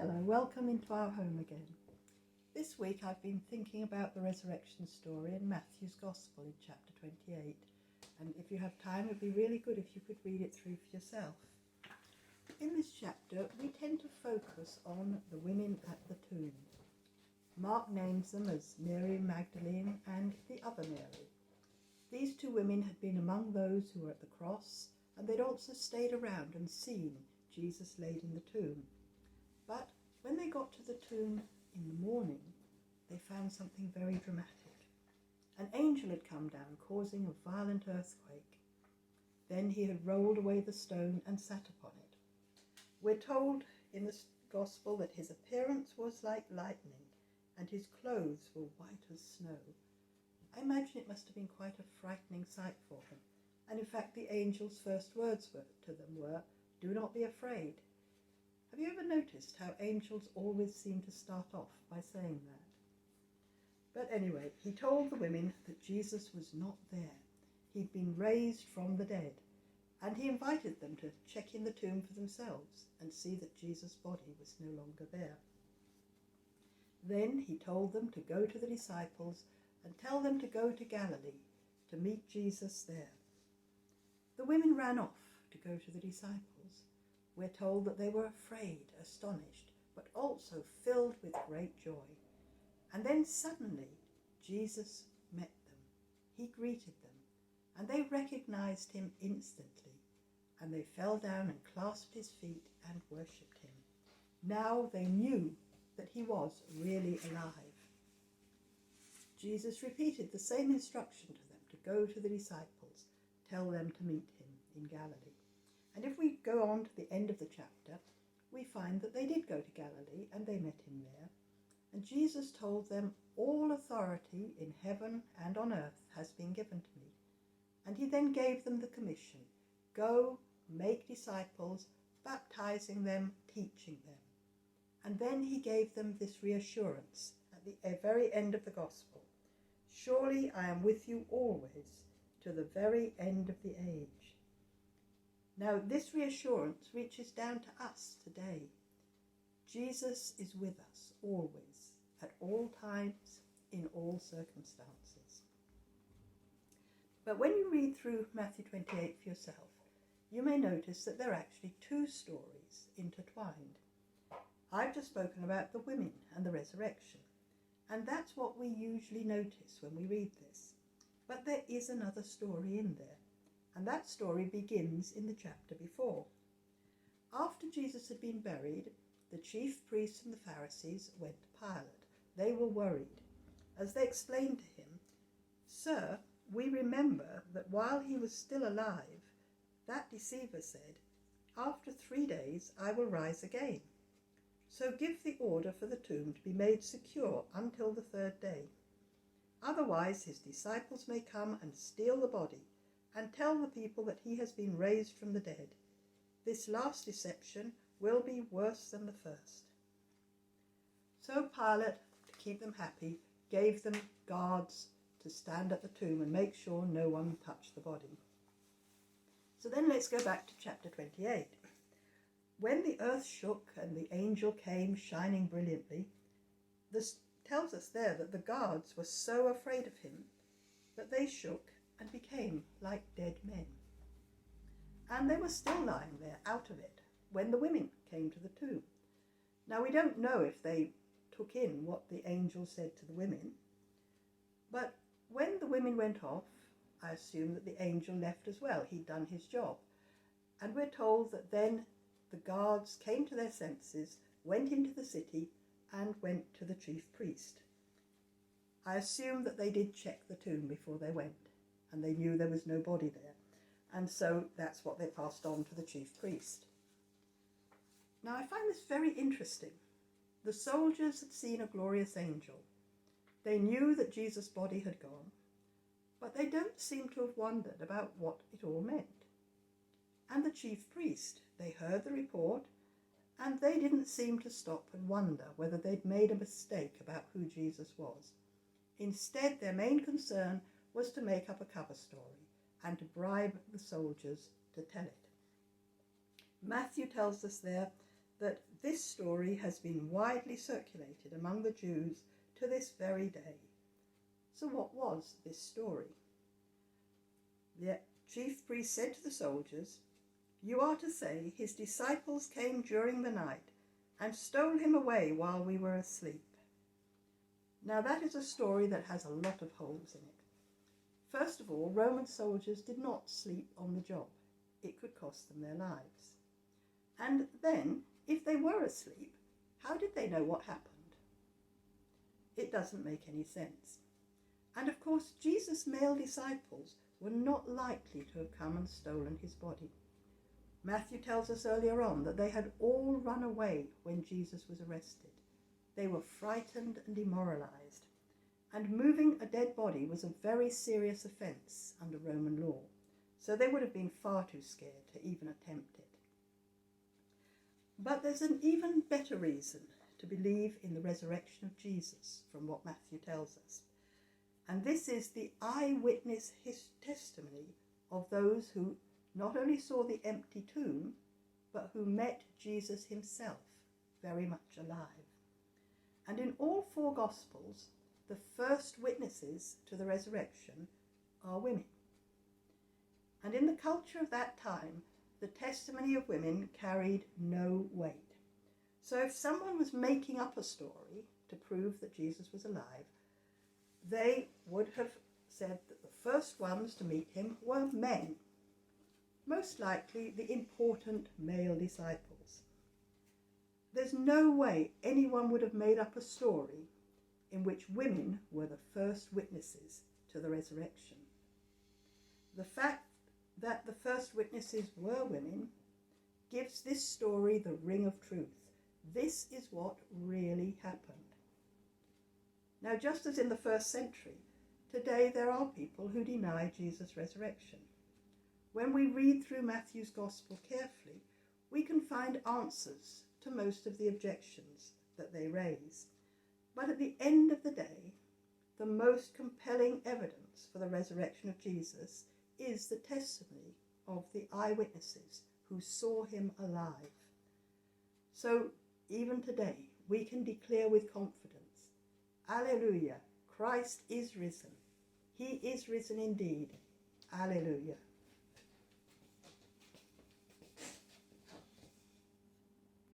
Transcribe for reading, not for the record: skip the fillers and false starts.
Hello, welcome into our home again. This week I've been thinking about the resurrection story in Matthew's Gospel in chapter 28. And if you have time, it would be really good if you could read it through for yourself. In this chapter, we tend to focus on the women at the tomb. Mark names them as Mary Magdalene and the other Mary. These two women had been among those who were at the cross, and they'd also stayed around and seen Jesus laid in the tomb. But when they got to the tomb in the morning, they found something very dramatic. An angel had come down, causing a violent earthquake. Then he had rolled away the stone and sat upon it. We're told in the Gospel that his appearance was like lightning, and his clothes were white as snow. I imagine it must have been quite a frightening sight for them. And in fact, the angel's first words to them were, "Do not be afraid." Have you ever noticed how angels always seem to start off by saying that? But anyway, he told the women that Jesus was not there. He'd been raised from the dead. And he invited them to check in the tomb for themselves and see that Jesus' body was no longer there. Then he told them to go to the disciples and tell them to go to Galilee to meet Jesus there. The women ran off to go to the disciples. We're told that they were afraid, astonished, but also filled with great joy. And then suddenly Jesus met them. He greeted them, and they recognized him instantly. And they fell down and clasped his feet and worshipped him. Now they knew that he was really alive. Jesus repeated the same instruction to them to go to the disciples, tell them to meet him in Galilee. And if we go on to the end of the chapter, we find that they did go to Galilee and they met him there. And Jesus told them, "All authority in heaven and on earth has been given to me." And he then gave them the commission, "Go, make disciples, baptizing them, teaching them." And then he gave them this reassurance at the very end of the Gospel, "Surely I am with you always, to the very end of the age." Now, this reassurance reaches down to us today. Jesus is with us always, at all times, in all circumstances. But when you read through Matthew 28 for yourself, you may notice that there are actually two stories intertwined. I've just spoken about the women and the resurrection, and that's what we usually notice when we read this. But there is another story in there. And that story begins in the chapter before. After Jesus had been buried, the chief priests and the Pharisees went to Pilate. They were worried, as they explained to him, "Sir, we remember that while he was still alive, that deceiver said, 'After 3 days I will rise again.' So give the order for the tomb to be made secure until the 3rd day. Otherwise his disciples may come and steal the body and tell the people that he has been raised from the dead. This last deception will be worse than the first." So Pilate, to keep them happy, gave them guards to stand at the tomb and make sure no one touched the body. So then let's go back to chapter 28. When the earth shook and the angel came shining brilliantly, this tells us there that the guards were so afraid of him that they shook and became like dead men. And they were still lying there out of it when the women came to the tomb. Now we don't know if they took in what the angel said to the women, but when the women went off, I assume that the angel left as well. He'd done his job. And we're told that then the guards came to their senses, went into the city, and went to the chief priest. I assume that they did check the tomb before they went, and they knew there was no body there. And so that's what they passed on to the chief priest. Now I find this very interesting. The soldiers had seen a glorious angel. They knew that Jesus' body had gone, but they don't seem to have wondered about what it all meant. And the chief priest, they heard the report, and they didn't seem to stop and wonder whether they'd made a mistake about who Jesus was. Instead, their main concern was to make up a cover story and to bribe the soldiers to tell it. Matthew tells us there that This story has been widely circulated among the Jews to this very day. So what was this story? The chief priest said to the soldiers, "You are to say, his disciples came during the night and stole him away while we were asleep." Now that is a story that has a lot of holes in it. First of all, Roman soldiers did not sleep on the job. It could cost them their lives. And then, if they were asleep, how did they know what happened? It doesn't make any sense. And of course, Jesus' male disciples were not likely to have come and stolen his body. Matthew tells us earlier on that they had all run away when Jesus was arrested. They were frightened and demoralized, and moving a dead body was a very serious offense under Roman law, so they would have been far too scared to even attempt it. But there's an even better reason to believe in the resurrection of Jesus from what Matthew tells us. And this is the eyewitness testimony of those who not only saw the empty tomb, but who met Jesus himself very much alive. And in all four Gospels, the first witnesses to the resurrection are women. And in the culture of that time, the testimony of women carried no weight. So if someone was making up a story to prove that Jesus was alive, they would have said that the first ones to meet him were men, most likely the important male disciples. There's no way anyone would have made up a story in which women were the first witnesses to the resurrection. The fact that the first witnesses were women gives this story the ring of truth. This is what really happened. Now, just as in the first century, today there are people who deny Jesus' resurrection. When we read through Matthew's Gospel carefully, we can find answers to most of the objections that they raise. But at the end of the day, the most compelling evidence for the resurrection of Jesus is the testimony of the eyewitnesses who saw him alive. So even today, we can declare with confidence, Alleluia, Christ is risen. He is risen indeed. Alleluia.